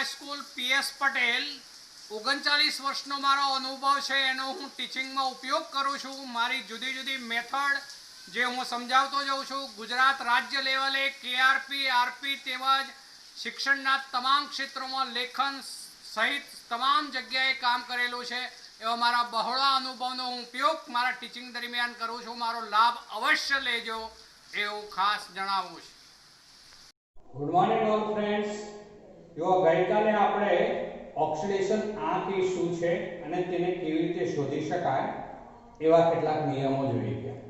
School PS Patel 39 વર્ષનો મારો અનુભવ છે એનો હું ટીચિંગમાં ઉપયોગ કરું છું। મારી જુદી જુદી મેથડ જે હું સમજાવતો જાઉં છું। ગુજરાત રાજ્ય લેવલે કેઆરપી આરપી તેમજ શિક્ષણના તમામ ક્ષેત્રોમાં લેખન સહિત તમામ જગ્યાએ કામ કરેલું છે। એવા મારા બહોળા અનુભવનો હું ઉપયોગ મારા ટીચિંગ દરમિયાન કરું છું। મારો લાભ અવશ્ય લેજો એવું ખાસ જણાવું છું। Good morning all friends. જો ગઈકાલે આપણે ઓક્સિડેશન આંક એ શું છે અને તેને કેવી રીતે શોધી શકાય એવા કેટલાક નિયમો જોઈ ગયા।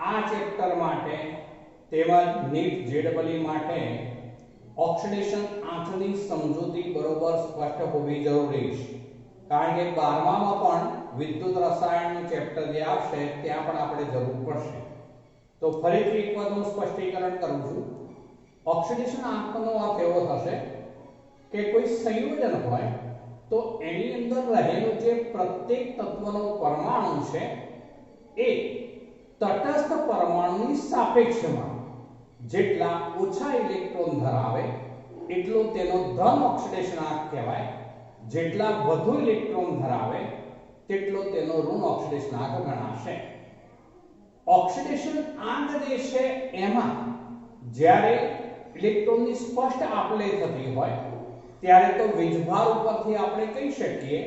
આ ચેપ્ટર માટે તેમજ નીટ જેડબલઈ માટે ઓક્સિડેશન આંકની સમજૂતી બરોબર સ્પષ્ટ હોવી જરૂરી છે, કારણ કે 12મામાં પણ વિદ્યુત રસાયણનું ચેપ્ટર જે આવશે ત્યાં પણ આપણે જરૂર પડશે। તો ફરીથી એક વાર હું સ્પષ્ટીકરણ કરું છું। ઓક્સિડેશન આંકનો અર્થ એવો થશે કે કોઈ સંયોજન હોય તો એની અંદર રહેલું જે પ્રત્યેક તત્વનો પરમાણુ છે એ તટસ્થ પરમાણુની સાપેક્ષમાં જેટલા ઓછા ઇલેક્ટ્રોન ધરાવે એટલો તેનો ધન ઓક્સિડેશન આંક કહેવાય, જેટલા વધુ ઇલેક્ટ્રોન ધરાવે તેટલો તેનો ઋણ ઓક્સિડેશન આંક ગણાશે। ઓક્સિડેશન આંક જે છે એમાં જ્યારે ઇલેક્ટ્રોનની સ્પષ્ટ આપ-લે થતી હોય ત્યારે તો વીજભાર ઉપરથી આપણે કહી શકીએ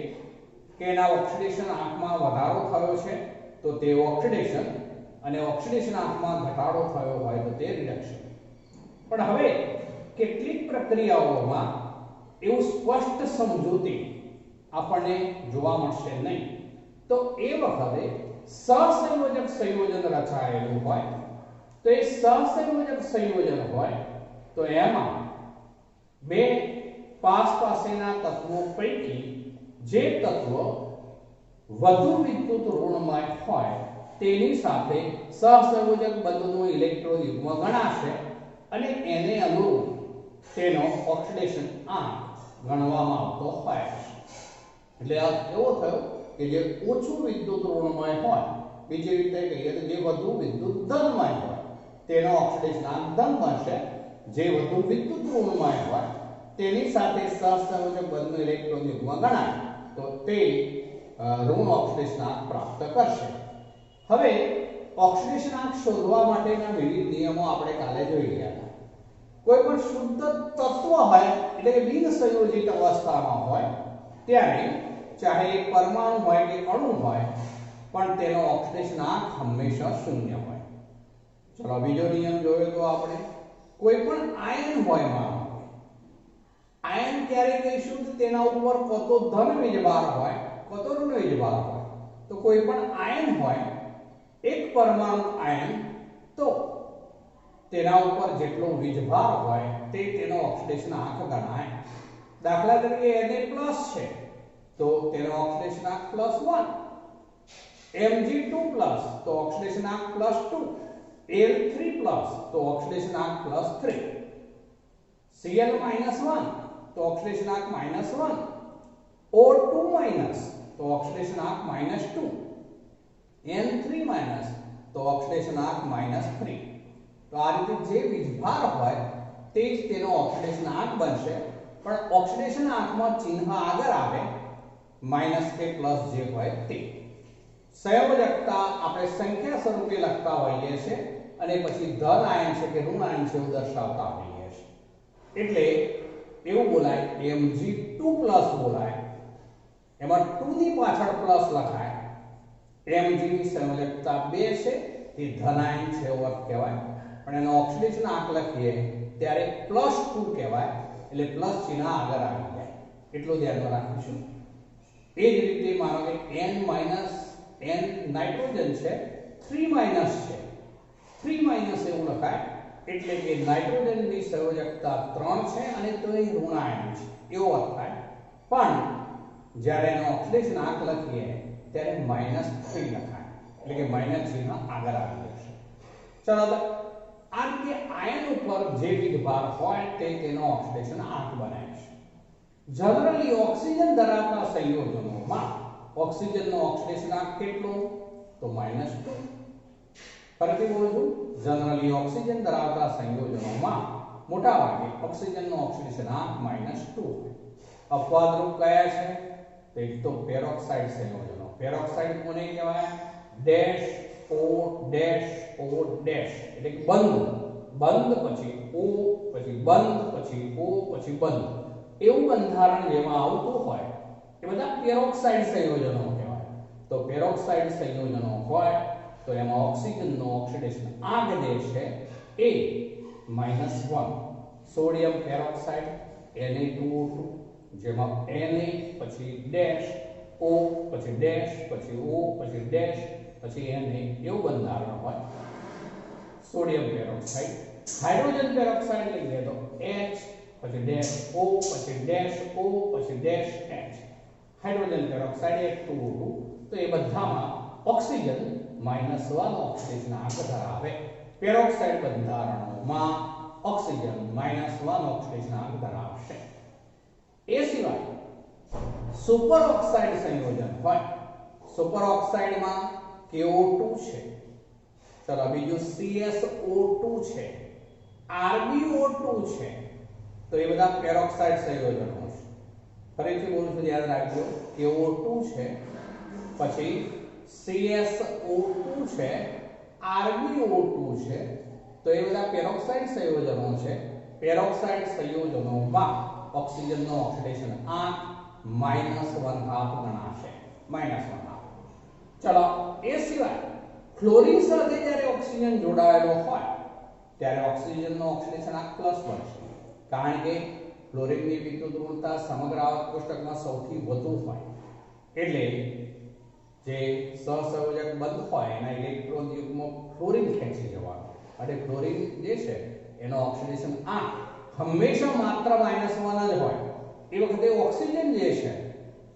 કે એના ઓક્સિડેશન આંકમાં વધારો થયો છે તો તે ઓક્સિડેશન અને ઓક્સિડેશન આંકમાં ઘટાડો થયો હોય તો તે રિડક્શન। પણ હવે કેટલીક પ્રક્રિયાઓમાં એવું સ્પષ્ટ સમજૂતી આપણને જોવા મળશે નહીં। તો એ વખતે સહસંયોજક સંયોજન રચાયેલું હોય તો એ સહસંયોજક સંયોજન હોય તો એમાં બે પાસેના તત્વો પૈકી જે તત્વ વધુ વિદ્યુત ઋણમય હોય તેની સાથે સહસંયોજક બંધનું ઇલેક્ટ્રોન યુગ્મ ગણાશે અને એને અનુરૂપ તેનો ઓક્સિડેશન આંક ગણવામાં આવતો હોય છે। એટલે અર્થ એવો થયો કે જે ઓછું વિદ્યુત ઋણમય હોય, બીજી રીતે કહીએ તો જે વધુ વિદ્યુત ધનમય હોય તેનો ઓક્સિડેશન આંક ધન બનશે। જે વધુ વિદ્યુત ઋણમય હોય તેની સાથે સહસંયોજક બંધનું ઇલેક્ટ્રોન યુગ્મ ગણાય તો તે ઋણ ઓક્સિડેશન આંક પ્રાપ્ત કરશે। હવે ઓક્સિડેશન આંક શોધવા માટેના વિવિધ નિયમો આપણે કાલે જોઈ ગયા હતા। કોઈ પણ શુદ્ધ તત્વ હોય એટલે કે બિન સંયોજિત અવસ્થામાં હોય ત્યારે ચાહે એક પરમાણુ હોય કે અણુ હોય પણ તેનો ઓક્સિડેશન આંક હંમેશા શૂન્ય હોય। ચલો બીજો નિયમ જોયો તો આપણે કોઈ પણ આયન હોય, માનો આયન ક્યારે કહીશું તો તેના ઉપર કતો ધન વીજભાર હોય કતો ઋણ વીજભાર હોય। તો કોઈ પણ આયન હોય એક પરમાણુ આયન તો તેના ઉપર જેટલો વીજભાર હોય તે તેનો ઓક્સિડેશન આંક ગણાય। દાખલા તરીકે Na+ છે તો તેનો ઓક્સિડેશન આંક +1, Mg2+ તો ઓક્સિડેશન આંક +2, Al3+ તો ઓક્સિડેશન આંક +3, Cl- 1 તો ઓક્સિડેશન આંક -1, O2- તો ઓક્સિડેશન આંક -2, N3- તો ઓક્સિડેશન આંક -3। તો આ રીતે જે વીજભાર હોય તે જ તેનો ઓક્સિડેશન આંક બનશે, પણ ઓક્સિડેશન આંકમાં ચિહ્ન આગળ આવે માઈનસ કે પ્લસ જે હોય તે। સંયોજકતા આપણે સંખ્યા સ્વરૂપે લખતા હોઈએ છીએ અને પછી ધન આયન છે કે ઋણ આયન છે એવું દર્શાવતા હોઈએ છીએ। એટલે એવું બોલાય Mg2+ બોલાય, એમાં 2 ની પાછળ પ્લસ લખાય। Mg ની સંયોજકતા 2 છે તે ધન આયન છે એવો અર્થ કહેવાય, પણ એનો ઓક્સિડેશન આંક લખીએ ત્યારે +2 કહેવાય, એટલે પ્લસ ચિહ્ન આગળ આવી જાય એટલું ધ્યાનમાં રાખીશું। એ જ રીતે માનો કે N નાઇટ્રોજન છે, 3- છે, 3- એવું લખાય એટલે કે નાઇટ્રોજનની સંયોજકતા 3 છે અને તો એ ઋણ આયન છે એવો અર્થ થાય। પણ જ્યારે એનો ઓક્સિડેશન આંક લખીએ ત્યારે -3 લખાય એટલે કે માઈનસ ચિહ્ન આગળ આવી જશે। ચાલો તો આ રીતે આયન ઉપર જે વીજભાર હોય તે તેનો ઓક્સિડેશન આંક બનાવે છે। જનરલી ઓક્સિજન ધરાવતા સંયોજનોમાં ઓક્સિજનનો ઓક્સિડેશન આંક કેટલો તો -2। ફરીથી બોલું છું, જનરલી ઓક્સિજન ધરાવતા સંયોજનોમાં મોટા ભાગે ઓક્સિજનનો ઓક્સિડેશનાંક -2 હોય. અપવાદરૂપ કયા છે? તો એક તો પેરોક્સાઇડ સંયોજનો. પેરોક્સાઇડ કોને કહેવાય? ડેશ ઓ ડેશ ઓ ડેશ એટલે કે બંધ પછી ઓ પછી બંધ પછી ઓ પછી બંધ એવું બંધારણ જેમાં આવતું હોય એ બધા પેરોક્સાઇડ સંયોજનો કહેવાય. તો પેરોક્સાઇડ સંયોજનો હોય તો એમાં ઓક્સિજનનો ઓક્સિડેશન આંક જે છે એ -1. સોડિયમ પેરોક્સાઇડ Na2O2 જેમાં Na પછી ડેશ O પછી ડેશ પછી O પછી ડેશ પછી Na એવું બંધારણ હોય સોડિયમ પેરોક્સાઇડ. હાઇડ્રોજન પેરોક્સાઇડ લઈએ તો H પછી ડેશ O પછી ડેશ O પછી dash H. Hydrogen peroxide H2O2 તો એ બધામાં ઓક્સિજન -1 ઓક્સિજન આંક ધરાવે. પેરોક્સાઇડ બંધારણોમાં ઓક્સિજન -1 ઓક્સિજન આંક ધરાવશે. એ સિવાય સુપર ઓક્સાઇડ સંયોજન હોય. સુપર ઓક્સાઇડમાં KO2 છે, ચલો બીજું CSO2 છે, RbO2 છે, તો એ બધા પેરોક્સાઇડ સંયોજનો છે. ફરીથી બોલું છું, યાદ રાખજો. KO2 છે, પછી CSO2 છે, RbO2 છે, તો એ બધા પેરોક્સાઇડ સંયોજનો છે. પેરોક્સાઇડ સંયોજનોમાં ઓક્સિજનનો ઓક્સિડેશન આંક -1/2 ગણાશે. -1/2. ચલો એ સિવાય ફ્લોરિન સાથે જ્યારે ઓક્સિજન જોડાયેલો હોય ત્યારે ઓક્સિજનનો ઓક્સિડેશન આંક +1 છે. કારણ કે ફ્લોરિનની વિદ્યુત ઋણતા સમગ્ર આવર્ત કોષ્ટકમાં સૌથી વધુ હોય. એટલે જે સહસંયોજક બંધ હોય એના ઇલેક્ટ્રોન યુગ્મ ફ્લોરિન ખેંચી જવાનું. અને ફ્લોરિન જે છે એનો ઓક્સિડેશન આંક હંમેશા માત્ર -1 જ હોય. એ વખતે ઓક્સિજન જે છે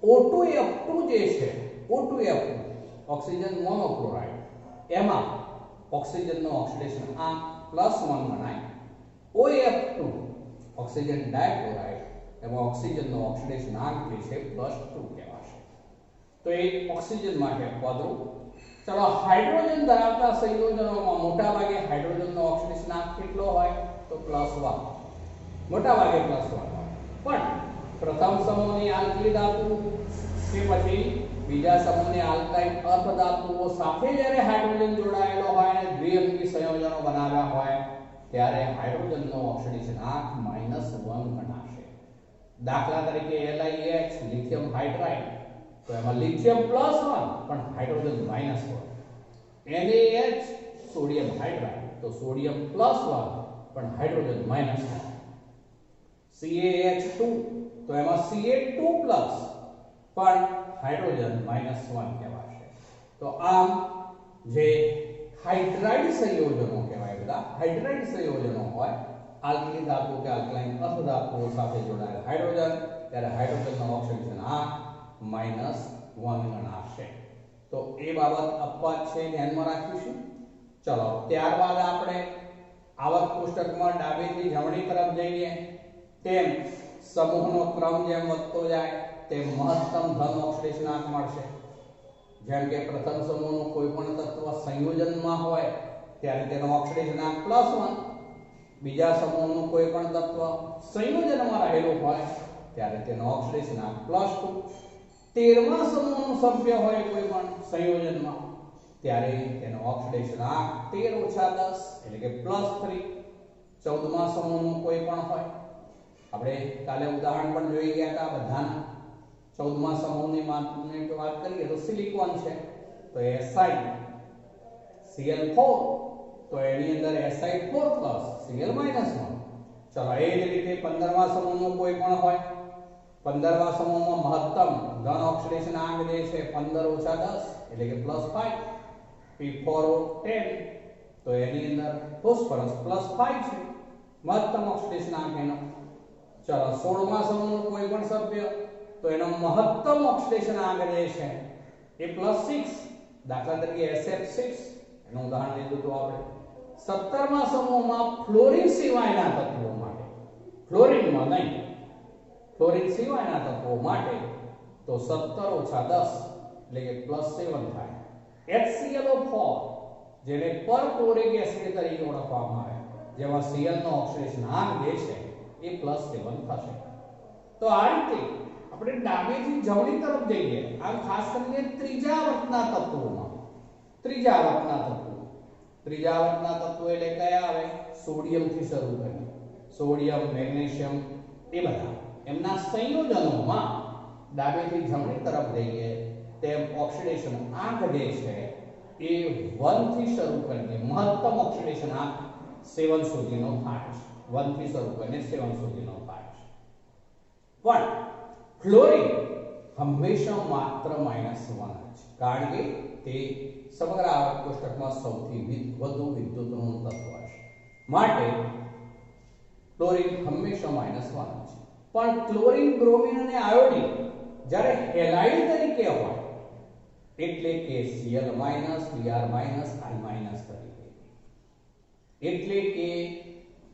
O2F2 જે છે O2F2 ઓક્સિજન મોનોક્લોરાઇડ એમાં ઓક્સિજનનો ઓક્સિડેશન આંક +1 ગણાય. OF2 ઓક્સિજન ડાયક્લોરાઇડ એમાં ઓક્સિજનનો ઓક્સિડેશન આંક જે છે +2 કહેવાશે. તો એ ઓક્સિજન માટે અપવાદરૂપ. ચલો હાઇડ્રોજન ધરાવતા સંયોજનોમાં મોટા ભાગે હાઇડ્રોજનનો ઓક્સિડેશન આંક કેટલો હોય? તો +1. મોટા ભાગે +1 હોય. પણ પ્રથમ સમૂહની આલ્કલી ધાતુ કે પછી બીજા સમૂહની આલ્કાઇલ અર્ધ ધાતુઓ સાથે જ્યારે હાઇડ્રોજન જોડાયેલો હોય અને દ્વિઅંકી સંયોજનો બનાવ્યા હોય ત્યારે હાઇડ્રોજનનો ઓક્સિડેશન આંક -1 ગણાશે. દાખલા તરીકે LiH લિથિયમ હાઇડ્રાઇડ, તો એમાં લિથિયમ +1 પણ હાઇડ્રોજન -1. NaH સોડિયમ હાઇડ્રાઇડ, તો સોડિયમ +1 પણ હાઇડ્રોજન -1. CaH2 તો એમાં Ca2+ પણ હાઇડ્રોજન -1 કહેવાશે. તો આમ જે હાઇડ્રાઇડ સંયોજનો કહેવાય, બધા હાઇડ્રાઇડ સંયોજનો હોય આલ્કલી ધાતુ કે આલ્કલાઇન અર્ધ ધાતુઓ સાથે જોડાયેલ હાઇડ્રોજન, ત્યારે હાઇડ્રોજનનો ઓક્સિડેશન આંક -1 ગણાશે. તો એ બાબત અપવાદ છે, ધ્યાનમાં રાખીશું. ચલો ત્યારબાદ આપણે આવર્ત કોષ્ટકમાં ડાબેથી જમણી તરફ જઈએ તેમ સમૂહનો ક્રમ જેમ વધતો જાય તેમ મહત્તમ ધન ઓક્સિડેશન આંક મળશે. જેમ કે પ્રથમ સમૂહનું કોઈ પણ તત્વ સંયોજનમાં હોય ત્યારે તેનો ઓક્સિડેશન આંક +1, બીજા સમૂહનું કોઈ પણ તત્વ સંયોજનમાં રહેલું હોય ત્યારે તેનો ઓક્સિડેશન આંક +2, 13મા સમૂહનું સભ્ય હોય કોઈ પણ સંયોજનમાં ત્યારે તેનો ઓક્સિડેશન આંક 13 - 10 એટલે કે +3, 14મા સમૂહનું કોઈ પણ હોય. આપણે કાલે ઉદાહરણ પણ જોઈ ગયા હતા બધાના. 14મા સમૂહની વાત કરીએ તો સિલિકોન છે, તો Si Cl4, તો એની અંદર Si4+ Cl -1. ચલો એ જ રીતે 15મા સમૂહનું કોઈ પણ હોય. 15મા સમૂહમાં મહત્તમ ધન ઓક્સિડેશન આંક જે છે 15 - 10 એટલે કે +5. P4O10, તો એની અંદર ફોસ્ફરસ +5 છે, મહત્તમ ઓક્સિડેશન આંક એનો. ચલો 16મા સમૂહનું કોઈ પણ સભ્ય, તો એનો મહત્તમ ઓક્સિડેશન આંક જે છે એ +6. દાખલા તરીકે SF6 એનું ઉદાહરણ લીધું તો આપણે. 17મા સમૂહમાં ફ્લોરિન સિવાયના તત્વો માટે, ફ્લોરિનમાં નહીં, ફ્લોરિન સિવાયના તત્વો માટે તો 17 - 10 એટલે કે +7 થાય. HClO4 જેને પરક્લોરિક એસિડ તરીકે ઓળખવામાં આવે, જેમાં Cl નો ઓક્સિડેશન આંક જે છે એ +7 થશે. તો આ રીતે આપણે ડાબેથી જમણી તરફ જઈએ, આ ખાસ કરીને ત્રીજા વર્ગના તત્વોમાં ત્રીજા વર્ગના તત્વો એટલે કયા આવે? સોડિયમ થી શરૂ કરીએ, સોડિયમ, મેગ્નેશિયમ એ બધા એમના સંયોજનોમાં ડાબેથી જમણી તરફ જઈએ તેમ ઓક્સિડેશન આંક જે છે એ 1 થી શરૂ કરીને મહત્તમ ઓક્સિડેશન આંક 7 સુધીનો થાય છે. 1 થી શરૂ કરીને 7 સુધીનો થાય છે. પણ ફ્લોરિન હંમેશા માત્ર -1 છે, કારણ કે તે સમગ્ર આવર્ત કોષ્ટકમાં સૌથી વધુ વિદ્યુતનું તત્વ છે. માટે ક્લોરીન હંમેશા -1 છે. પણ ક્લોરીન, બ્રોમિન અને આયોડિન જ્યારે હેલાઇડ તરીકે હોય એટલે કે Cl- Br- I- તરીકે, એટલે કે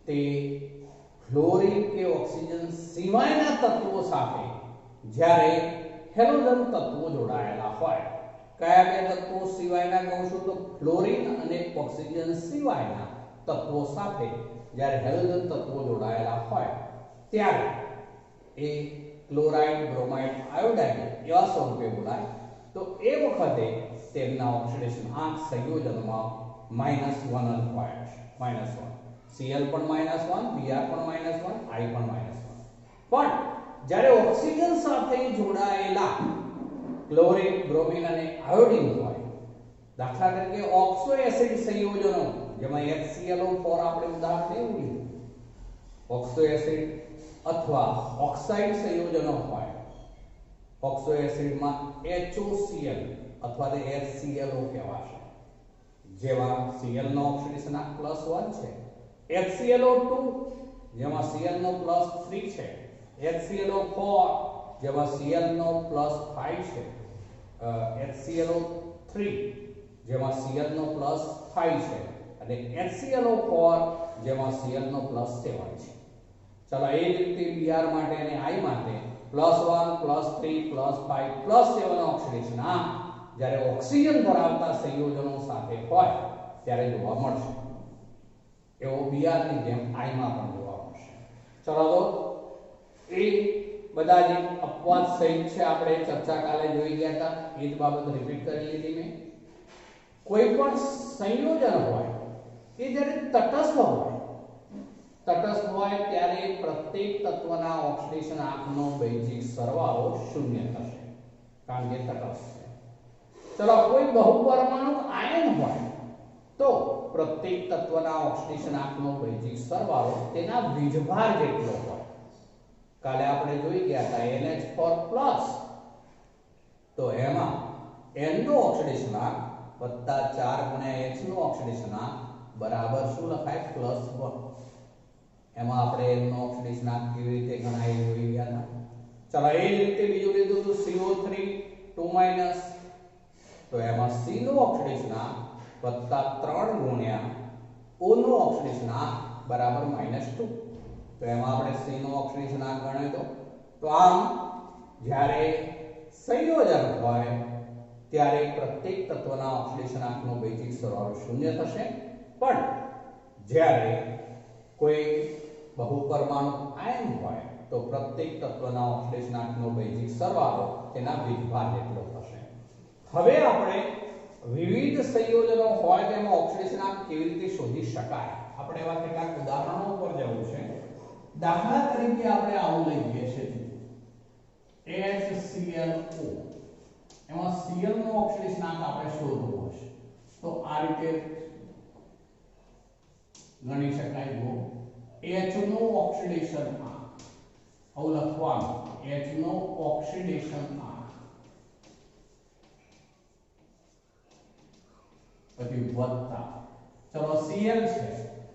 તે ફ્લોરિન કે ઓક્સિજન સિવાયના તત્વો સાથે જ્યારે હેલોજન તત્વો જોડાયેલા હોય. કયા બે તત્વો સિવાયના કહું છું તો ફ્લોરિન અને ઓક્સિજન સિવાયના તત્વો સાથે જ્યારે હેલોજન તત્વો જોડાયેલા હોય ત્યારે એ ક્લોરાઇડ, બ્રોમાઇડ, આયોડાઇડ એવા સ્વરૂપે બોલાય. તો એ વખતે તેમના ઓક્સિડેશન આંક સંયોજનમાં -1 જ હોય છે. -1. Cl પણ -1, Br પણ -1, I પણ -1. પણ જ્યારે ઓક્સિજન સાથે જોડાયેલા ક્લોરીન, બ્રોમિન અને આયોડિન હોય, દાખલા તરીકે ઓક્સો એસિડ સંયોજનો જેમાં HClO4 આપણે ઉદાહરણ એવું લીધું, ઓક્સો એસિડ અથવા ઓક્સાઇડ સંયોજનો હોય, ઓક્સો એસિડમાં HOCl અથવા તે HClO કહેવાશે, જેમાં Cl નો ઓક્સિડેશન આંક +1 છે. HClO2 જેમાં Cl નો +3 છે. HClO4 જેમાં Cl નો +5 છે. HClO3 જેમાં Cl નો +5 છે અને HClO4 જેમાં Cl નો +7 છે. ચલો એ જ રીતે Br માટે અને I માટે +1 +3 +5 +7 ઓક્સિડેશન આંક જ્યારે ઓક્સિજન ધરાવતા સંયોજનો સાથે હોય ત્યારે જોવા મળશે. એવો Br ની જેમ I માં પણ જોવા મળશે. ચલો તો એ બધા જે અપવાદ સહિત છે આપણે ચર્ચા કાલે જોઈ ગયા હતા, એ જ બાબત રિપીટ કરી લીધી મેં. કોઈ પણ સંયોજન હોય એ જ્યારે તટસ્થ હોય ત્યારે પ્રત્યેક તત્વના ઓક્સિડેશન આંકનો બેઝિક સરવાળો 0 થશે, કારણ કે તટસ્થ છે. ચલો કોઈ બહુપરમાણુ આયન હોય તો પ્રત્યેક તત્વના ઓક્સિડેશન આંકનો બેઝિક સરવાળો તેના વીજભાર જેટલો હોય. કાલે આપણે જોઈ ગયા હતા NH4+ તો એમાં N નો ઓક્સિડેશન આંક વત્તા 4 H નો ઓક્સિડેશન આંક બરાબર શું લખાય? +1. એમાં આપણે N નો ઓક્સિડેશન આંક કેવી રીતે ગણાય એ જોઈ ગયા હતા. ચલો એ જ રીતે બીજું લીધું તો CO3 2- તો એમાં C નો ઓક્સિડેશન આંક વત્તા 3 O નો ઓક્સિડેશન આંક બરાબર -2. તો એમાં આપણે C નો ઓક્સિડેશન આંક ગણ્યો તો આમ જ્યારે સંયોજન હોય ત્યારે પ્રત્યેક તત્વના ઓક્સિડેશન આંકનો બેઝિક સરવાળો 0 થશે. પણ જ્યારે કોઈ બહુપરમાણુ આયન હોય તો પ્રત્યેક તત્વના ઓક્સિડેશન આંકનો બેઝિક સરવાળો તેના વીજભાર જેટલો થશે. હવે આપણે વિવિધ સંયોજનો હોય તેમાં ઓક્સિડેશન આંક કેવી રીતે શોધી શકાય, આપણે એવા કેટલાક ઉદાહરણો પર જવું છે. દાખલા તરીકે આપણે આવું લઈએ છીએ HClO, એમાં Cl નો ઓક્સિડેશન આંક આપણે શોધવો હશે તો આ રીતે ગણી શકાય. H નો ઓક્સિડેશન આંક આવું લખવાનું, H નો ઓક્સિડેશન આંક પછી વત્તા, ચલો Cl છે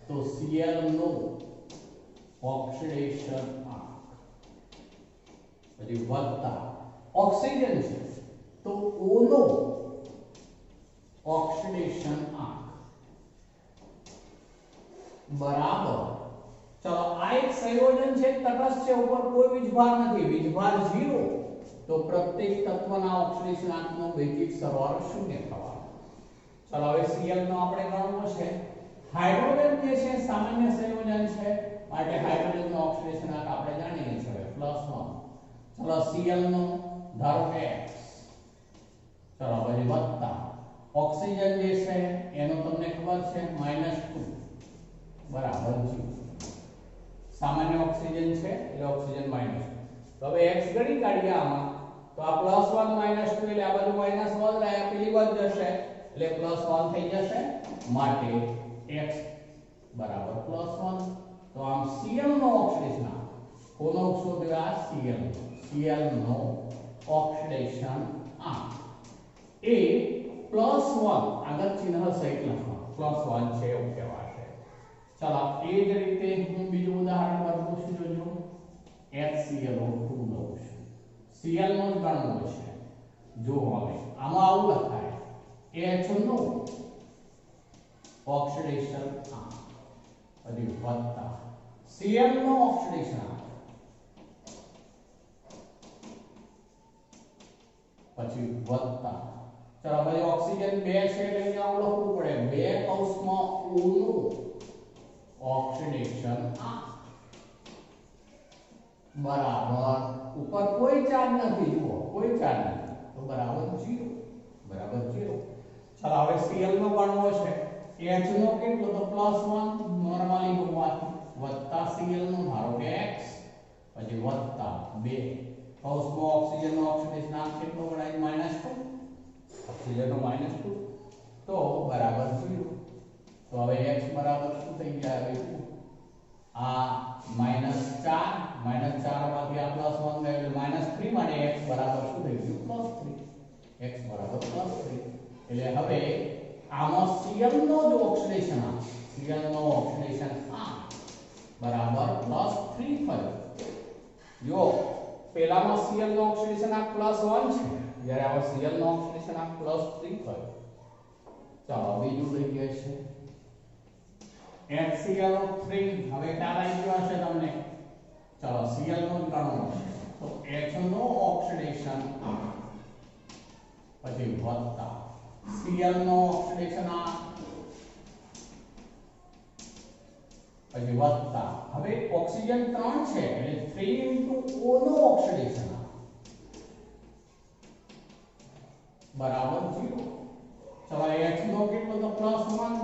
તો Cl નો ઓક્સિડેશન આંક પછી વત્તા ઓક્સિજન છે તો O નો ઓક્સિડેશન આંક બરાબર, ચલો આ એક સંયોજન છે, તટસ્થ છે, ઉપર કોઈ વીજભાર નથી, વીજભાર 0, તો પ્રત્યેક તત્વના ઓક્સિડેશન આંકનો બેઝિક સરવાળો 0 થવાનો. ચલો હવે Cl નો આપણે ગણવો છે હાઇડ્રોજન જે છે સામાન્ય સંયોજન છે માટે હાઇડ્રોજન નો ઓક્સિડેશન આપણે જાણીએ છીએ +1. ચલો Cl નો ધારો કે X, ચલો પછી વત્તા ઓક્સિજન જે છે એનો તમને ખબર છે -2 બરાબર 0. સામાન્ય ઓક્સિજન છે એટલે ઓક્સિજન -2. તો હવે X ગણી કાઢીએ આમાં તો આ +1 -2 એટલે આ બધું -1 રહે, પેલી બાજુ જશે એટલે +1 થઈ જશે માટે X બરાબર +1. તો આમ Cl નો ઓક્સિડેશન કોનો શોધ્યો આ Cl નો ઓક્સિડેશન એ +1 આગળ ચિહ્ન સહિત લખવાનું +1 છે એવું કહેવાશે. ચાલો એ જ રીતે હું બીજું ઉદાહરણ કરું છું. જોજો HClO2 લઉં છું. Cl નો જ ગણવો છે. જો હવે આમાં આવું લખાય H નો ઓક્સિડેશન પછી વત્તા Cl નો ઓક્સિડેશન પછી વત્તા. ચાલો ભાઈ ઓક્સિજન 2 છે એટલે અહીંયા આવું લખવું પડે 2 કૌંસમાં O નું ઓક્સિડેશન બરાબર ઉપર કોઈ ચાર્જ નથી, જુઓ કોઈ ચાર્જ નથી તો બરાબર 0 બરાબર 0. ચાલો હવે Cl નો ગણવો છે. H નો કેટલો તો +1 નોર્મલી હોવાથી વત્તા Cl નો ધારો કે X પછી વત્તા 2 કૌંસમાં ઓક્સિજન નો ઓક્સિડેશન કેટલો ગણાય -2 ઓક્સિજન નો -2 તો બરાબર 0. તો હવે X બરાબર શું થઈ જાય? હવે આ -4 માંથી આ +1 ગયું એટલે -3 માટે X બરાબર શું થઈ ગયું? +3. X બરાબર +3 એટલે હવે આમાં Cl નો જ ઓક્સિડેશન બરાબર +3 થયું. જો પેલામાં Cl નો ઓક્સિડેશન +1 છે જ્યારે આમાં Cl નો ઓક્સિડેશન +3 થયું. ચાલો બીજું લઈ ગયા છે HClO3. હવે ખ્યાલ આવી ગયો હશે તમને. ચાલો Cl નો જ ગણવો છે તો H નો ઓક્સિડેશન પછી વત્તા Cl નો ઓક્સિડેશન પછી વત્તા હવે ઓક્સિજન 3 છે એટલે 3 O નો ઓક્સિડેશન બરાબર 0. ચલો H નો કેટલો તો +1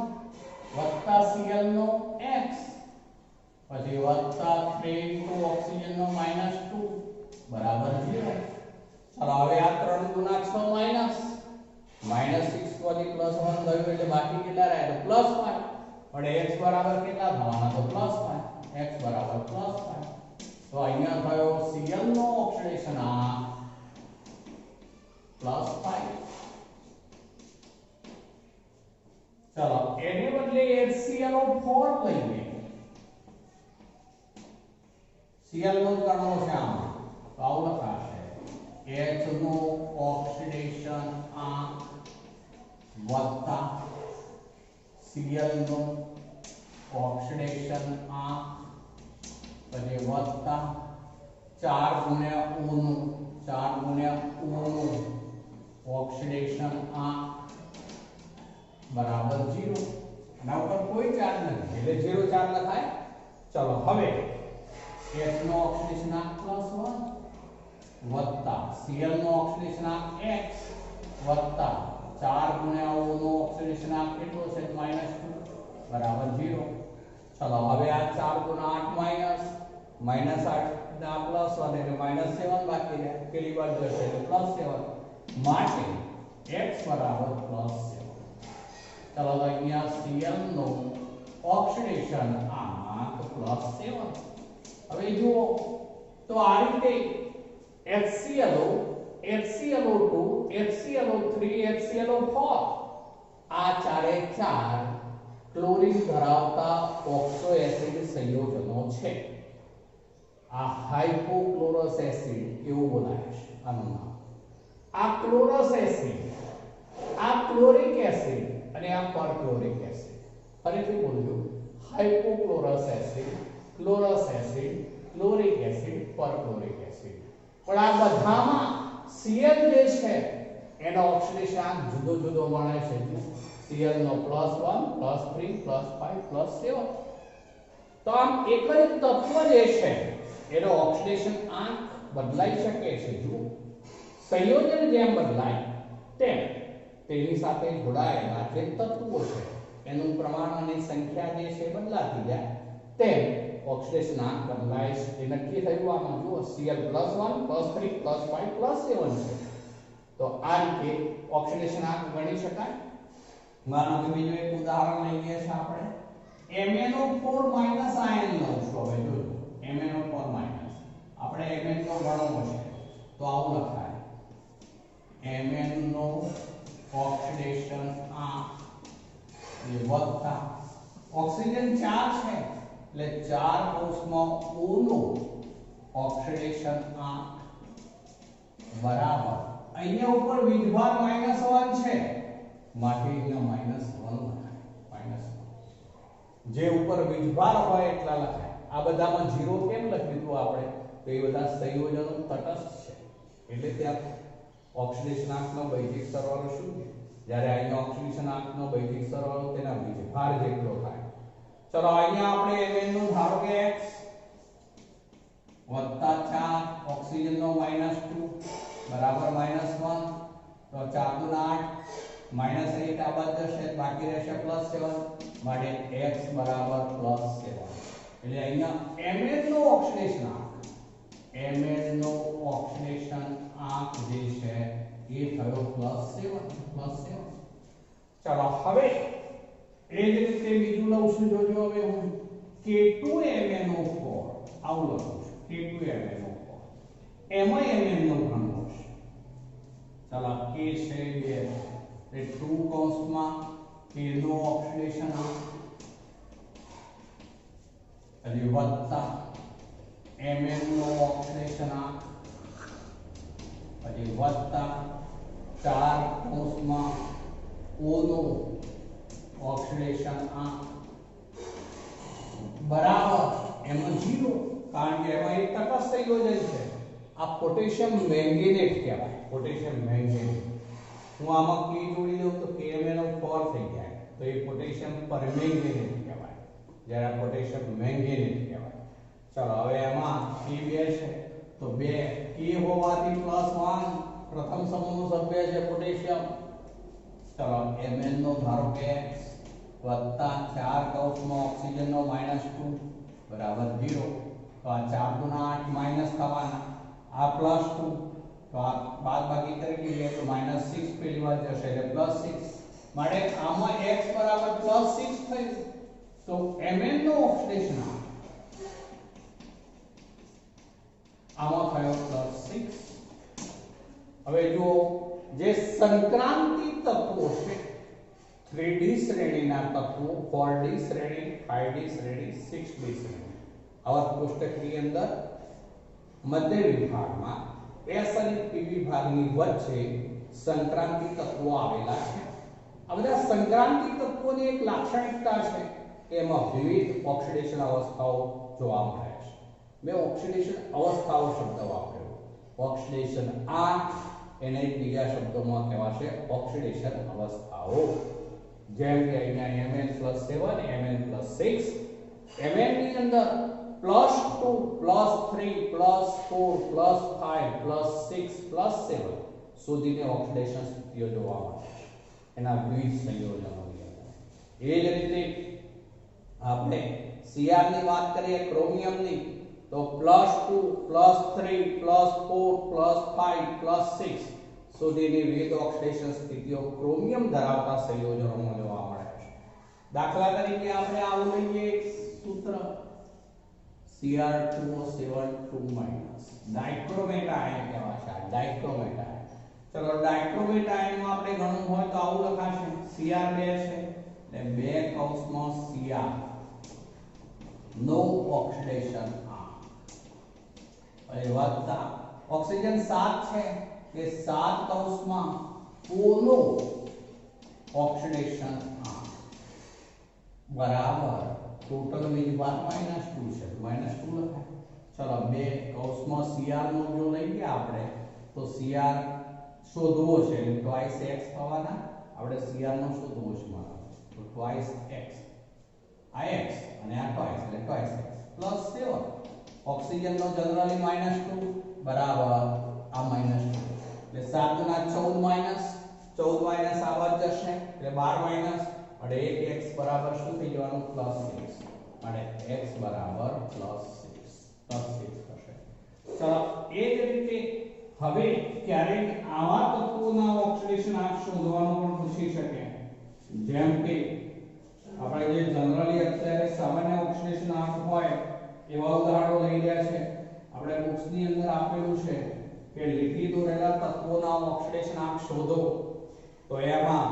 વત્તા Cl નો X પછી વત્તા 3 ઓક્સિજન નો -2 બરાબર 0. ચલો હવે આ 3 ગુણા 6 માઈનસ -6 માંથી +1 ગયું એટલે બાકી કેટલા રહ્યા તો +5 પણ X બરાબર કેટલા થવાના તો +5 X બરાબર +5. તો અહીંયા થયો Cl નો ઓક્સિડેશન +5. ચલો એને બદલે HClO4 લઈએ. Cl નો ગણવો છે આમાં તો આવું લખાશે H નો ઓક્સિડેશન વત્તા Cl નો ઓક્સિડેશન પછી વત્તા 4 ગુણ્યા O નું ઓક્સિડેશન બરાબર 0. આના ઉપર કોઈ ચાર્જ નથી એટલે 0 ચાર્જ લખાય. ચલો હવે H નો ઓક્સિડેશન +1 વત્તા Cl નો ઓક્સિડેશન X વત્તા 4 ગુણ્યા O નો ઓક્સિડેશન કેટલો છે -2 બરાબર 0. ચલો હવે આ 4 ગુણ્યા 8 -8 ના +1 એટલે -7 બાકી રહે, પેલી બાજુ જશે એટલે +7 માટે X બરાબર +7. ચલો તો અહીંયા Cl નો ઓક્સિડેશન +7. હવે જુઓ તો આ રીતે HClO HClO2 HClO3 HClO4 આ ચારે ચાર ક્લોરીન ધરાવતા ઓક્સો એસિડ સંયોજનો છે. આ હાઇપોક્લોરસ એસિડ એવું બોલાય છે આનું નામ. આ ક્લોરસ એસિડ આ ક્લોરિક એસિડ અને આ પરક્લોરિક એસિડ ફરીથી બોલજો હાઇપોક્લોરસ એસિડ ક્લોરસ એસિડ ક્લોરિક એસિડ પરક્લોરિક એસિડ. પણ આ બધામાં Cl જે છે એનો ઓક્સિડેશન જુદો જુદો મળે છે. Cl નો +1 +3 +5 +7. તો આમ એક જ તત્વ જે છે એનો ઓક્સિડેશન આંક બદલાઈ શકે છે. જો સંયોજન જેમ બદલાય તેમ તેની સાથે જોડાયેલા જે તત્વો છે એનું પ્રમાણ અને સંખ્યા જે છે બદલાતી જાય તેમ ઓક્સિડેશન આંક બદલાય છે. એ નક્કી થયું આમાં જુઓ Cl +1 +3 +5 +7 છે. તો આ રીતે ઓક્સિડેશન આંક ગણી શકાય. માનો કે બીજું એક ઉદાહરણ લઈએ છીએ આપણે MnO4 આયન લઉં છું. હવે જોજો MnO4 આપણે Mn નો ગણવો છે તો આવું લખાય Mn નો ઓક્સિડેશન આંક એ વત્તા ઓક્સિજન 4 છે એટલે 4 કૌંસમાં O નો ઓક્સિડેશન આંક બરાબર અહીંયા ઉપર વીજભાર -1 છે માટે અહીંયા -1 લખાય. જે ઉપર વીજભાર હોય એટલા લખાય. આ બધામાં 0 કેમ લખ્યું હતું આપણે? તો એ બધા સંયોજનો તટસ્થ છે એટલે ત્યાં ઓક્સિડેશન આંકનો બૈજિક સરવાળો શું છે? જ્યારે અહીંયા ઓક્સિડેશન આંકનો બૈજિક સરવાળો તેના વીજભાર જેટલો થાય. ચલો અહીંયા આપણે Mn નું ધારો કે x વત્તા 4 ઓક્સિજનનો -2 બરાબર -1 તો 4 × 8 -8 આ બાદ જશે બાકી રહેશે +7 માટે x બરાબર +7. એટલે અહીંયા Mn નો ઓક્સિડેશન આંક જે છે એ થયો +7. ચાલો હવે એ જ રીતે બીજું લઉં છું. જોજો હવે હું K2MnO4 આવું લખું છું. K2MnO4 એમાં Mn નો ગણવો છે. ચાલો K છે 2 એટલે 2 કૌંસમાં K નો ઓક્સિડેશન આંક અને વત્તા Mn નો ઓક્સિડેશન આંક અને વત્તા 4 કૌંસમાં O નો ઓક્સિડેશન આંક બરાબર એમાં 0 કારણ કે એમાં એક તટસ્થ સંયોજન છે. આ પોટેશિયમ મેંગેનેટ કહેવાય. પોટેશિયમ મેંગેનેટ હું આમાં K જોડી દઉં તો KMnO4 થઈ જાય તો એ પોટેશિયમ પરમેંગેનેટ કહેવાય જ્યારે પોટેશિયમ મેંગેનેટ કહેવાય. ચલો હવે એમાં K2 છે તો 2 K હોવાથી +1 પ્રથમ સમૂહનું સભ્ય છે પોટેશિયમ. ચલો Mn નો ધારો કે x વત્તા 4 કૌંસમાં ઓક્સિજનનો -2 બરાબર 0 તો આ 4 × 8 માઈનસ થવાના આ +2 તો આ બાદબાકી કરી દઈએ તો -6 પેલી વાત જશે એટલે +6 માટે આમાં x બરાબર +6 થયું. તો Mn નો ઓક્સિડેશન આમાં થયો +6. હવે જો જે સંક્રાંતિ તત્વો છે 3D શ્રેણીના તત્વો 4D શ્રેણી 5D શ્રેણી 6D શ્રેણી આવા કોષ્ટકની અંદર મધ્ય વિભાગમાં S અને P વિભાગની વચ્ચે સંક્રાંતિ તત્વો આવેલા છે. આ બધા સંક્રાંતિ તત્વોની એક લાક્ષણિકતા છે કે એમાં વિવિધ ઓક્સિડેશન અવસ્થાઓ જોવા મળે છે. મેં ઓક્સિડેશન અવસ્થાઓ શબ્દ વાપર્યો. ઓક્સિડેશન આંક એને બીજા શબ્દોમાં કહેવાશે ઓક્સિડેશન અવસ્થાઓ. જેમ કે અહીંયા Mn+7 Mn+6 Mn ની અંદર +2 +3 +4 +5 +6 +7 સુધીની ઓક્સિડેશન સ્થિતિઓ જોવા મળે છે એના વિવિધ સંયોજનોની અંદર. એ જ રીતે આપણે Cr ની વાત કરીએ ક્રોમિયમની તો +2 +3 +4 +5 +6 સુધીની વિવિધ ઓક્સિડેશન સ્થિતિઓ ક્રોમિયમ ધરાવતા સંયોજનોમાં જોવા મળે છે. દાખલા તરીકે આપણે આવું લઈએ સૂત્ર Cr2O7 ડાઇક્રોમેટ આયન કહેવાય છે. ડાઇક્રોમેટ આયન. ચલો ડાઇક્રોમેટ આયનમાં આપણે ગણવું હોય તો આવું લખાશે Cr2 છે એટલે 2 કૌંસમાં Cr નો ઓક્સિડેશન આંક અને વત્તા ઓક્સિજન 7 છે કે 7 કૌંસમાં O નો ઓક્સિડેશન આંક બરાબર ટોટલ વીજભાર -2 છે -2 લખાય. ચલો 2 કૌંસમાં Cr નો જો લઈએ આપણે તો Cr શોધવો છે એટલે ટ્વાઇસ x થવાના આપણે Cr નો શું દોષ મારો તો twice x આ x અને આ twice એટલે twice x પ્લસ 7 ઓક્સિજન નો જનરલી -2 બરાબર આ -2 એટલે 7 ગુણા 14 માઈનસ 14 માઈનસ આ બાદ જશે એટલે 12 માઈનસ અને 1x બરાબર શું થઈ જવાનું +6 અને x બરાબર +6 થશે. ચલો એ જ રીતે હવે ક્યારેક આવા તત્વોના ઓક્સિડેશન આંક શોધવાનું પણ પૂછી શકે, જેમ કે આપણે જે જનરલી અત્યારે સામાન્ય ઓક્સિડેશન આંક હોય એવા ઉદાહરણો લઈ રહ્યા છે. આપણે બુક્સ ની અંદર આપેલું છે કે લીટી દોરેલા તત્વોના ઓક્સિડેશન આંક શોધો, તો એમાં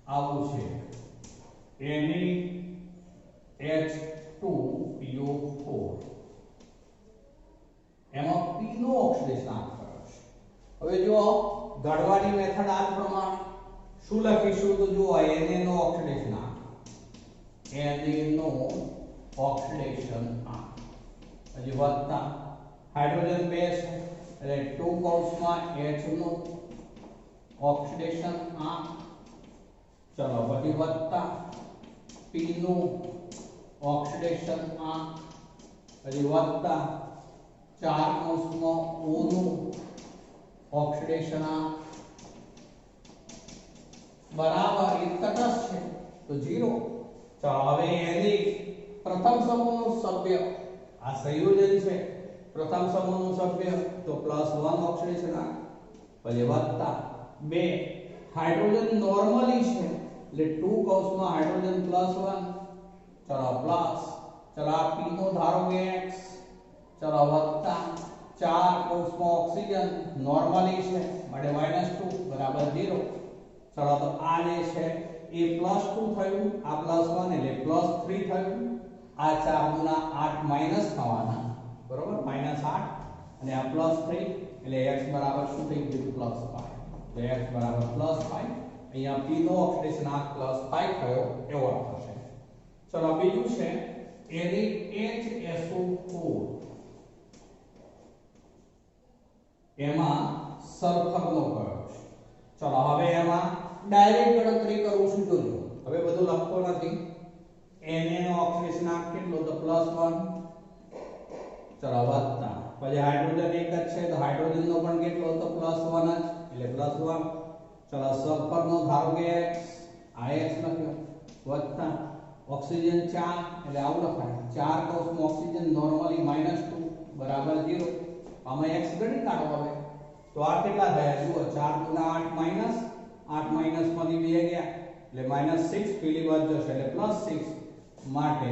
આવું છે NaH2PO4 એમાં P નો ઓક્સિડેશન આંક કયો છે. હવે જો ઘડવાની મેથડ આ પ્રમાણે શું લખીશું તો જો Na નો ઓક્સિડેશન આંક નો ઓક્સિડેશન આંક હજી વધતા હાઇડ્રોજન 2 છે એટલે 2 કૌંસમાં H નો ઓક્સિડેશન આંક, ચલો પછી વધતા P નો ઓક્સિડેશન આંક, પછી વધતા 4 કૌંસમાં O નો ઓક્સિડેશન આંક બરાબર એ તટસ્થ છે તો 0. ચાલો હવે એની પ્રથમ સમૂહનું સભ્ય આ સંયોજન છે, પ્રથમ સમૂહનું સભ્ય તો +1 ઓક્સિડેશન આંક, પછી વધતા 2 હાઇડ્રોજન નોર્મલી છે એટલે 2 કૌંસમાં હાઇડ્રોજન +1, ચલો પ્લસ, ચલો આ P નો ધારો કે x, ચલો વધતા 4 કૌંસમાં ઓક્સિજન નોર્મલી છે માટે -2 બરાબર 0. ચલો તો આ જે છે એ +2 થયું, આ +1 એટલે +3 થયું, આ 4 ગુણા 8 માઈનસ થવાના બરોબર -8 અને આ +3 એટલે x બરાબર શું થઈ ગયું +5, તો x બરાબર +5. અહીંયા P નો ઓક્સિડેશન આંક +5 થયો એવો અર્થ થશે. ચલો બીજું છે NaHSO4 એમાં સલ્ફરનો કયો છે. ચલો હવે એમાં ડાયરેક્ટ ગણતરી કરું છું, જોજો હવે બધું લખતો નથી. Na નો ઓક્સિડેશન આંક કેટલો તો +1, ચલો વધતા પછી હાઇડ્રોજન એક જ છે તો હાઇડ્રોજન નો પણ કેટલો તો +1 જ એટલે +1. ચલો સલ્ફર નો ધારો કે x, આ x લખ્યો, વધતા ઓક્સિજન 4 એટલે આવું લખાય 4 કૌંસમાં ઓક્સિજન નોર્મલી -2 બરાબર 0. આમાં x ગણી કાઢો હવે તો આ કેટલા થયા જુઓ 4 ગુણા 8 માઈનસ 8 માઈનસ માંથી 2 ગયા એટલે -6 પેલી બાજુ જશે એટલે +6 માટે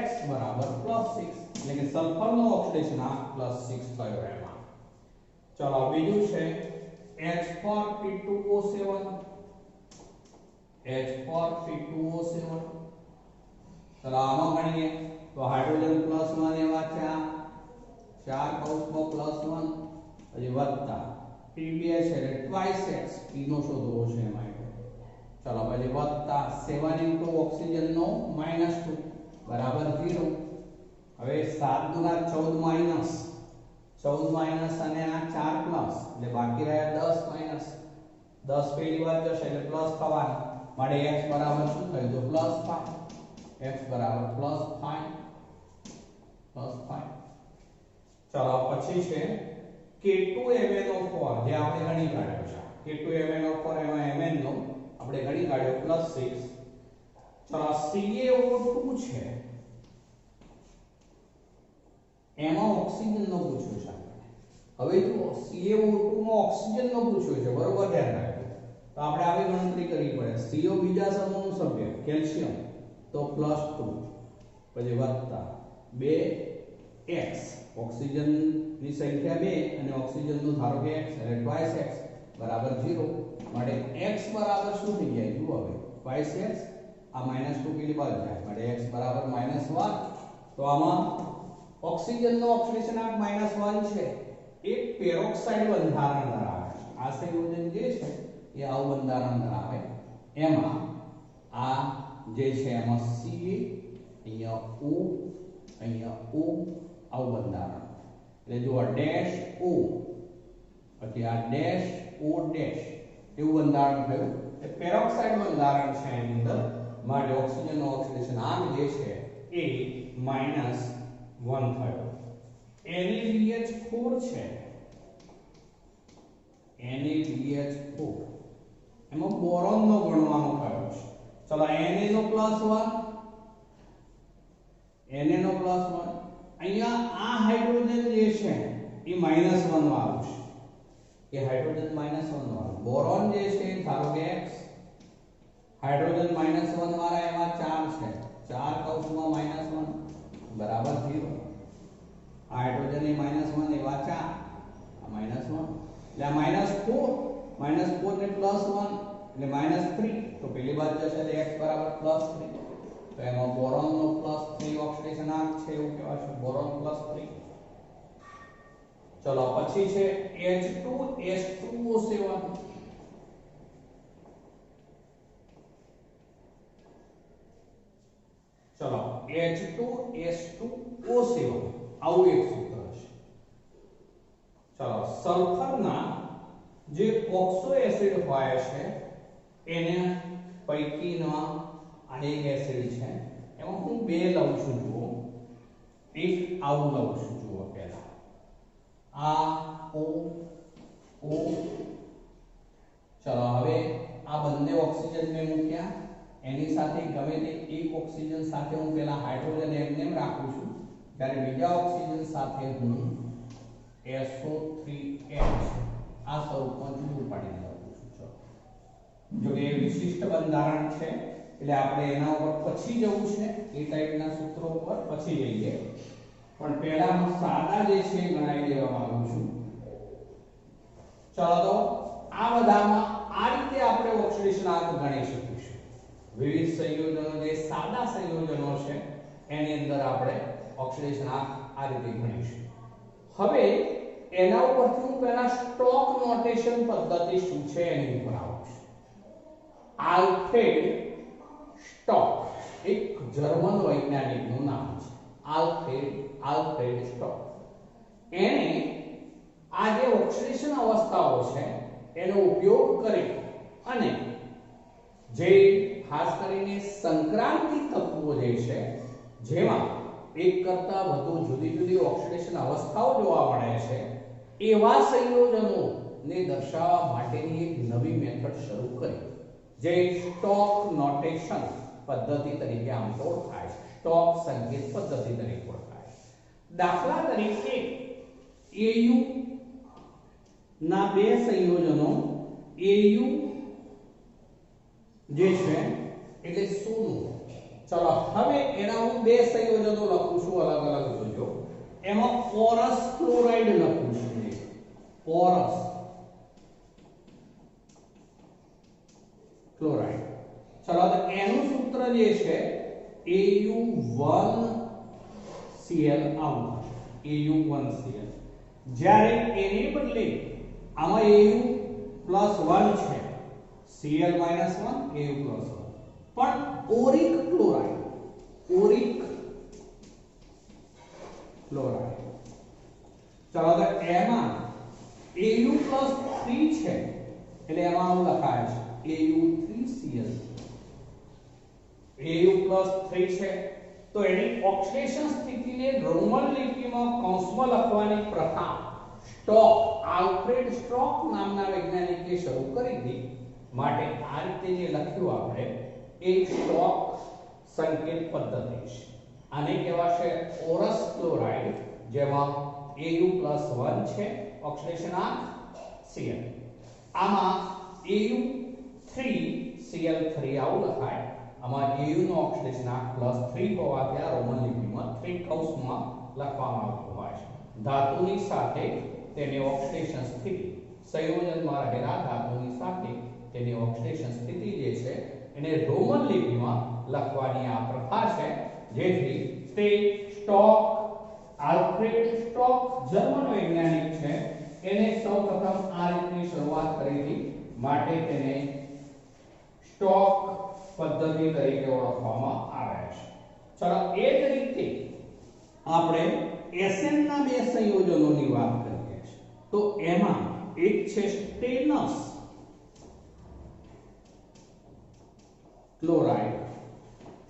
x બરાબર +6 એટલે કે સલ્ફરનો ઓક્સિડેશન આંક +6 થયો એમાં. ચલો બીજું છે H4P2O7 ચલો આમાં ગણીએ તો હાઇડ્રોજન +1 એવા 4 કૌંસમાં +1 પછી વધતા P2 છે એટલે twice x P નો શોધવો છે એમાં. ચલો પછી વધતા 7 ઓક્સિજન નો -2 બરાબર 0. હવે 7 ગુણા 14 માઈનસ 14 માઈનસ અને આ 4 પ્લસ એટલે બાકી રહ્યા 10 માઈનસ 10 પેલી બાજુ જશે એટલે પ્લસ થવાનું માટે x બરાબર શું થયું તો +5, x બરાબર +5. ચલો પછી છે K2MnO4 જે આપણે ગણી કાઢ્યો છે K2MnO4 એમાં Mn નો આપણે ગણી કાઢ્યો +6. ચલો CaO2 છે એમાં ઓક્સિજન નો પૂછ્યો છે આપણે. હવે જો CaO2 માં ઓક્સિજન નો પૂછ્યો છે બરોબર ધ્યાન રાખજો તો આપણે આવી ગણતરી કરવી પડે. CO બીજા સમૂહનું સભ્ય કેલ્શિયમ તો +2 પછી વધતા 2x ઓક્સિજન ની સંખ્યા 2 અને ઓક્સિજન નું ધારો કે x એટલે twice x બરાબર 0 માટે x બરાબર શું થઈ જાય જુઓ હવે twice x આ -2 પેલી બાજુ જાય માટે x બરાબર -1. તો આમાં ઓક્સિજન નો ઓક્સિડેશન આંક -1 છે એ પેરોક્સાઇડ બંધારણ ધરાવે છે. આ સંયોજન જે છે એ આવું બંધારણ ધરાવે એમાં આ જે છે એમાં Ca અહીંયા O આવું બંધારણ એટલે જો ડેશ O પછી આ ડેશ O ડેશ એવું બંધારણ થયું એ પેરોક્સાઇડ બંધારણ છે એની અંદર માટે ઓક્સિજનનો ઓક્સિડેશન આંક જે છે એ -1 થયો NaBH4 છે NaBH4 એમાં બોરોન નો ગણવાનો કયો છે ચલો Na નો +1 અહીંયા આ હાઇડ્રોજન જે છે એ -1 વાળું છે એ હાઇડ્રોજન -1 વાળું બોરોન જે છે ધારો કે X હાઇડ્રોજન -1 વાળા એમાં 4 છે 4 કૌંસમાં -1 બરાબર 0 હાઇડ્રોજન એ -1 એવા 4 આ -1 એટલે આ -4 ને +1 એટલે -3 તો પેલી બાજુ જશે એટલે x બરાબર +3 તો એમાં બોરોન નો +3 ઓક્સિડેશન આંક છે એવું કહેવાશે બોરોન +3 ચલો પછી છે H2S2O7 ચલો H2S2O7 આવું એક સૂત્ર છે ચલો સલ્ફરના જે ઓક્સો એસિડ હોય છે એને પૈકીનો આ એક એસિડ છે એમાં હું બે લઉં છું જુઓ એક આવું લઉં છું જુઓ પહેલા આ O ચલો હવે આ બંને ઓક્સિજન મેં મૂક્યા એની સાથે ગમે તે એક ઓક્સિજન સાથે હું પહેલા હાઇડ્રોજન એમને એમ રાખું છું ત્યારે બીજા ઓક્સિજન સાથે હું SO3H આ સ્વરૂપમાં જુદું પાડીને લખું છું ચલો જો કે વિશિષ્ટ બંધારણ છે એટલે આપણે એના ઉપર પછી જવું છે એ ટાઈપના સૂત્રો ઉપર પછી જઈએ પણ પહેલા હું સાદા જે છે ગણાવી દેવા માંગુ છું ચલો તો આ બધામાં આ રીતે આપણે ઓક્સિડેશન આંક ગણી શકીશું વિવિધ સંયોજનો જે સાદા સંયોજનો છે એની અંદર આપણે ઓક્સિડેશન આંક આ રીતે ગણીશું હવે એના ઉપરથી હું પહેલા સ્ટોક નોટેશન પદ્ધતિ શું છે એની ઉપર આવું છું આલ્ફ્રેડ સ્ટોક એક જર્મન વૈજ્ઞાનિકનું નામ છે આલ્ફ્રેડ સ્ટોક એને આ જે ઓક્સિડેશન અવસ્થાઓ છે એનો ઉપયોગ કરી અને જે ખાસ કરીને સંક્રાંતિ તત્વો જે છે જેમાં એક કરતા વધુ જુદી જુદી ઓક્સિડેશન અવસ્થાઓ જોવા મળે છે એવા સંયોજનોને દર્શાવવા માટેની એક નવી મેથડ શરૂ કરી જે સ્ટોક નોટેશન પદ્ધતિ તરીકે આમ તો ઓળખાય છે સ્ટોક સંકેત પદ્ધતિ તરીકે ઓળખાય છે દાખલા તરીકે AU ના બે સંયોજનો AU જે છે એટલે સોનું ચલો હવે એના હું બે સંયોજનો લખું છું અલગ અલગ જોજો એમાં પોરસ ક્લોરાઇડ લખું છું પોરસ ક્લોરાઇડ ચલો તો એનું સૂત્ર જે છે AU1Cl આવું AU1Cl જ્યારે એને બદલે આમાં AU+1 છે Cl - 1 AU+1 પણ ઓરિક ક્લોરાઇડ ચલો તો એમાં AU+3 છે એટલે એમાં આવું લખાય છે AU3Cl AU+3 છે તો એની ઓક્સિડેશન સ્થિતિને રોમન લિપિમાં કૌંસમાં લખવાની પ્રથા સ્ટોક આલ્ફ્રેડ સ્ટોક નામના વૈજ્ઞાનિકે શરૂ કરી હતી માટે આ રીતે જે લખ્યું આપણે એ સ્ટોક સંકેત પદ્ધતિ છે આને કહેવાશે ઓરસ ક્લોરાઇડ જેમાં AU+1 છે ઓક્સિડેશન આંક Cl આમાં AU3Cl3 આવું લખાય આમાં AU નો ઓક્સિડેશન આંક +3 હોવાથી આ રોમન લિપિમાં 3 કૌંસમાં લખવામાં આવતું હોય છે ધાતુની સાથે તેની ઓક્સિડેશન સ્થિતિ સંયોજનમાં રહેલા ધાતુની સાથે તેની ઓક્સિડેશન સ્થિતિ જે છે એને રોમન લિપિમાં લખવાની આ પ્રથા છે જેથી તે સ્ટોક આલ્ફ્રેડ સ્ટોક જર્મન વૈજ્ઞાનિક છે એને સૌપ્રથમ આ રીતની શરૂઆત કરી હતી માટે તેને સ્ટોક પદ્ધતિ તરીકે ઓળખવામાં આવે છે ચલો એ જ રીતે આપણે SN ના બે સંયોજનોની વાત કરીએ છીએ તો એમાં એક છે સ્ટેનસ ક્લોરાઇડ.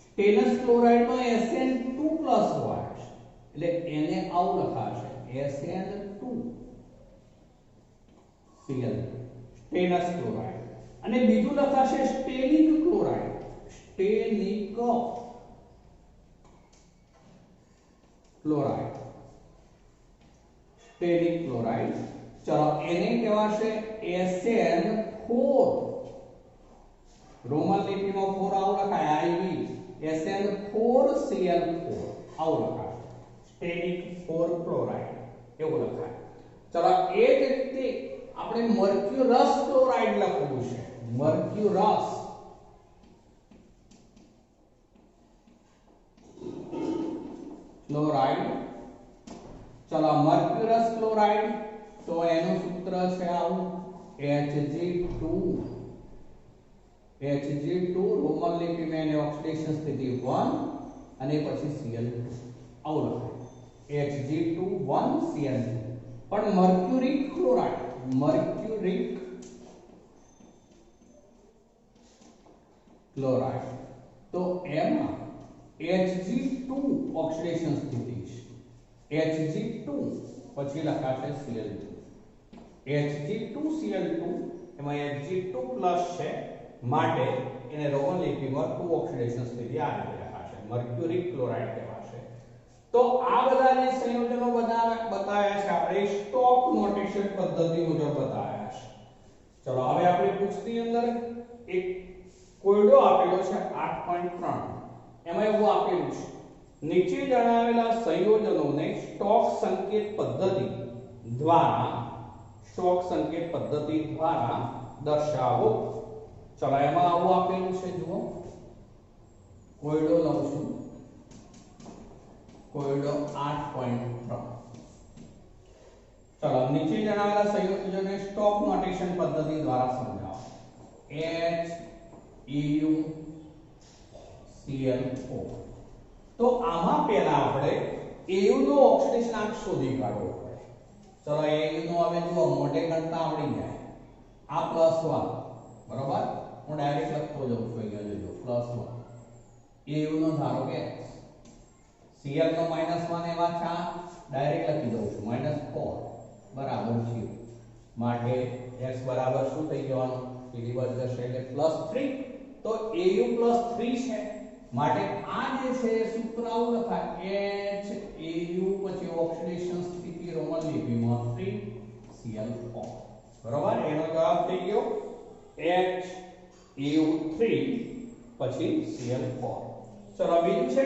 સ્ટેનસ ક્લોરાઇડ નો SN2+ હોય એટલે એને આવું લખાશે SN2Cl સ્ટેનસ ક્લોરાઇડ. અને બીજું લખાશે સ્ટેનિક ક્લોરાઇડ સ્ટેનિક ક્લોરાઇડ સ્ટેનિક ક્લોરાઇડ. ચલો એને કહેવાશે SN4 રોમન લિપિમાં 4 આવું લખાય IV SN4Cl4 આવું લખાય સ્ટેનિક 4 ક્લોરાઇડ એવું લખાય. ચલો એ જ રીતે આપણે મર્ક્યુરસ ક્લોરાઇડ લખવું છે. મર્ક્યુરસ ક્લોરાઇડ. ચલો મર્ક્યુરસ ક્લોરાઇડ તો એનું સૂત્ર છે આવું Hg2 રોમન લિપિમાં એની ઓક્સિડેશન સ્થિતિ 1 અને પછી Cl2 આવું લખાય Hg2 1 Cl2. પણ મર્ક્યુરિક ક્લોરાઇડ તો એમાં Hg2 ઓક્સિડેશન સ્થિતિ છે Hg2 પછી લખાશે Cl2 Hg2Cl2 એમાં Hg2+ છે માટે એને રોમન લિપિમાં 2 ઓક્સિડેશન સ્થિતિ આ રીતે લખાશે મર્ક્યુરિક ક્લોરાઇડ કહેવાશે. તો આ બધા જે સંયોજનો બતાવ્યા છે આપણે સ્ટોક નોટેશન પદ્ધતિ મુજબ બતાવ્યા છે. ચલો હવે આપણે પુસ્તકની અંદર એક કોયડો આપેલો છે 8.3 એમાં એવું આપેલું છે નીચે જણાવેલા સંયોજનોને સ્ટોક સંકેત પદ્ધતિ દ્વારા દર્શાવો. ચલો એમાં આવું આપેલું છે જુઓ કોયડો લઉં છું કોયડો 8.3. ચલો નીચે જણાવેલા સંયોજનોને સ્ટોક નોટેશન પદ્ધતિ દ્વારા સમજાવો. HAuCl4 તો આમાં પહેલા આપણે AU નો ઓક્સિડેશનાંક શોધી કાઢવો પડે. ચલો AU નો હવે જુઓ મોઢે ગણતા આવડી જાય આ +1 બરોબર. હું ડાયરેક્ટ લખતો જાઉં છું અહીંયા જોજો +1 AU નો ધારો કે Cl નો -1 એવા છે ડાયરેક્ટ લખી દઉં છું -4 બરાબર 0 માટે x બરાબર શું થઈ જવાનું પેલી બાજુ જશે એટલે +3 તો AU +3 છે માટે આ જે છે સૂત્ર આવું લખાય HAU પછી ઓક્સિડેશન સ્થિતિ રોમન લિપિમાં 3Cl4 બરાબર. એનો જવાબ થઈ ગયો HAU3 પછી Cl4. ચલો બીજું છે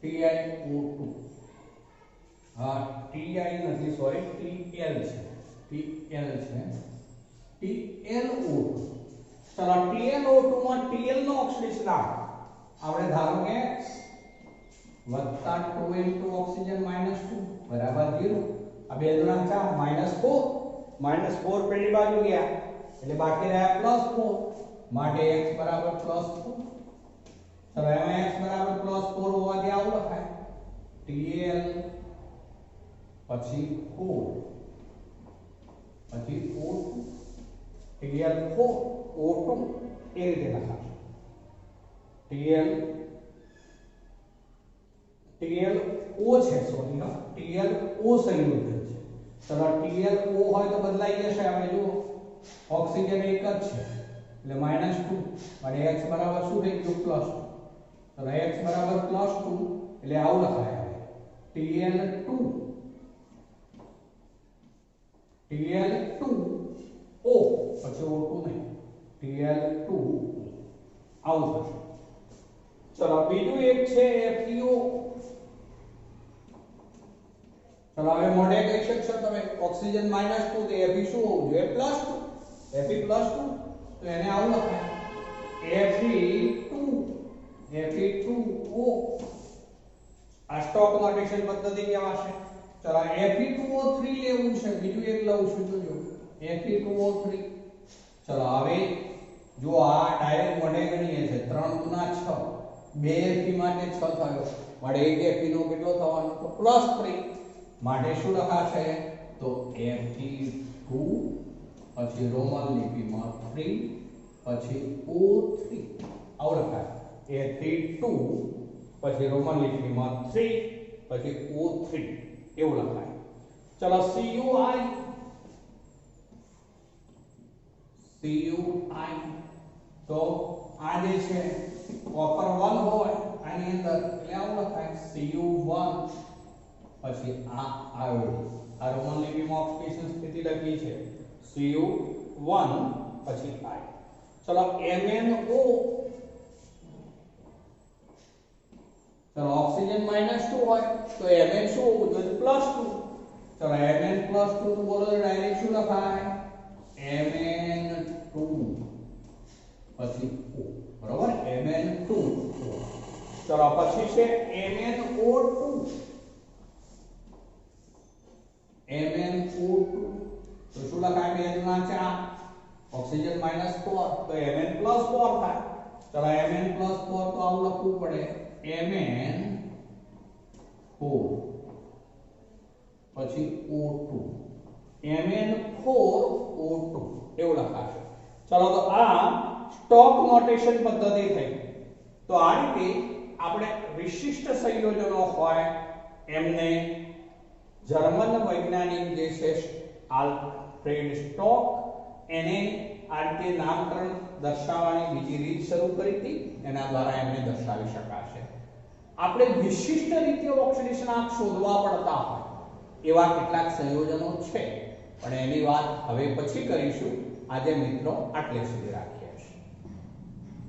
TiO2 હા TI નથી સોરી TL છે TLO2. ચલો TLO2 માં TL નો ઓક્સિડેશનાંક આપણે ધારો કે +2 ઓક્સિજન -2 બરાબર 0. આ બે ગુણાંક છે -4 પેલી બાજુ ગયા એટલે બાકી રહ્યા +4 માટે x બરાબર +4. ચલો એમાં x બરાબર +4 હોવાથી આવું લખાય TL પછી 4 પછી O2 TL4O2 એ રીતે લખાશે TLO છે સોરી હા TLO સંયોજન છે. ચલો TLO હોય તો બદલાઈ જશે આપણે જુઓ ઓક્સિજન એક જ છે એટલે -2 અને x બરાબર શું થઈ ગયું +2. ચલો x બરાબર +2 એટલે આવું લખાય TL2O પછી O2 નહીં TL2 આવું થશે. ચલો બીજું એક છે FeO. ચલો હવે મોડે કહી શકશો તમે ઓક્સિજન -2 તો Fe શું હોવું જોઈએ +2 Fe +2 તો એને આવું લખાય Fe2O આ સ્ટોક નોટેશન પદ્ધતિ કહેવાશે. ચલો Fe2O3 લેવું છે બીજું એક લઉં છું જોજો Fe2O3. ચલો હવે જો આ ડાયરેક્ટ મોડે ગણીએ છે 3 × 6 2 Fe માટે 6 થયો માટે એક Fe નો કેટલો થવાનો તો +3 માટે શું લખાશે તો Fe2 પછી પછી રોમન લિપિમાં 3 પછી O3 આવું લખાય A32 પછી રોમન લિપિમાં 3 પછી O3 એવું લખાય. ચલો CUI તો આ જે છે કોપર 1 હોય આની અંદર એટલે આવું લખાય CU1 પછી આ આયોડિન આ રોમન લિપિમાં ઓક્સિડેશન સ્થિતિ લખી છે CU1 પછી I. ચલો MnO ચલો ઓક્સિજન -2 હોય તો Mn શું હોવું જોઈએ +2. ચલો Mn +2 તો બોલો ડાયરેક્ટ શું લખાય Mn2 પછી O બરાબર Mn2 ચલો પછી છે MnO2 તો શું લખાય 2 ગુણ્યા 4 ઓક્સિજન -4 તો Mn +4 થાય. ચલો Mn +4 તો આવું લખવું પડે Mn4 પછી O2 Mn4O2 એવું લખાશે. ચલો તો આ સ્ટોક નોટેશન પદ્ધતિ થઈ. તો આ રીતે આપણે વિશિષ્ટ સંયોજનો હોય એમને જર્મન વૈજ્ઞાનિક જે છે આલ્ફ્રેડ સ્ટોક એને આ રીતે નામકરણ દર્શાવવાની બીજી રીત શરૂ કરી હતી એના દ્વારા એમને દર્શાવી શકાશે. આપણે વિશિષ્ટ રીતે ઓક્સિડેશનાંક શોધવા પડતા હોય એવા કેટલાક સંયોજનો છે પણ એની વાત હવે પછી કરીશું. આજે મિત્રો આટલે સુધી રાખીએ.